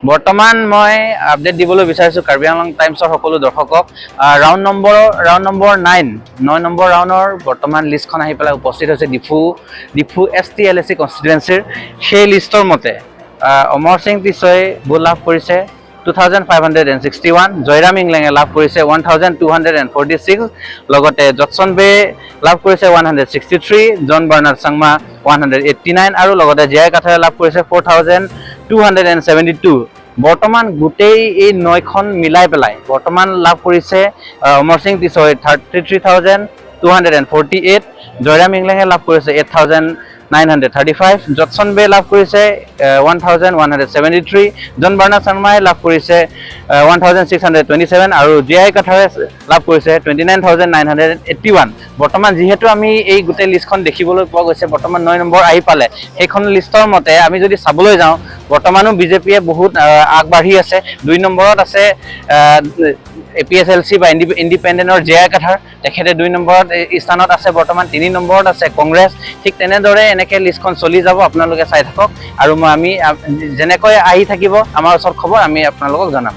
বৰ্তমান মই আপডেট দিবলৈ বিচাৰিছোঁ কাৰ্বি আংলং টাইমছৰ সকলো দৰ্শকক ৰাউণ্ড নম্বৰ 9 নম্বৰ ৰাউণ্ডৰ বৰ্তমান লিষ্টখন আহি পেলাই উপস্থিত হৈছে ডিফু ST LSC কনষ্টিটুৱেঞ্চিৰ সেই লিষ্টৰ মতে অমৰ সিং টিছয়ে ভোট লাভ কৰিছে 2561 জয়ৰাম ইংলেঙে লাভ কৰিছে 1246 লগতে জটছন বে লাভ কৰিছে 163 জন বাৰ্নাৰ্ড চাংমা 189 আৰু লগতে জিয়াই কাথাৰে লাভ কৰিছে 4272 বৰ্তমান গোটেই এই 9খন মিলাই পেলাই বৰ্তমান লাভ কৰিছে অমৰ সিং টিছয়ে 33248 জয়ৰাম ইংলেঙে লাভ কৰিছে 8935 জটছন বে লাভ কৰিছে 1173 জন বাৰ্নাৰ্ড চাংমাই লাভ কৰিছে 1627 আৰু জিয়াই কাথাৰে লাভ কৰিছে 29981 বৰ্তমান যেহেতু আমি এই গোটেই লিষ্টখন দেখিবলৈ পোৱা গৈছে বৰ্তমান 9 নম্বৰ আহি পালে সেইখন লিষ্টৰ মতে আমি যদি চাবলৈ যাওঁ বৰ্তমানো বিজেপিয়ে বহুত আগবাঢ়ি আছে 2 নম্বৰত আছে APSLC বা ইণ্ডিপেণ্ডেণ্টৰ জিয়াই কাথাৰ তেখেতে 2 নম্বৰত স্থানত আছে বৰ্তমান 3 নম্বৰত আছে কংগ্ৰেছ ঠিক তেনেদৰে এনেকৈ লিষ্টখন চলি যাব আপোনালোকে চাই থাকক আৰু আমি যেনেকৈ আহি থাকিব আমাৰ ওচৰত খবৰ আমি আপোনালোকক জনাম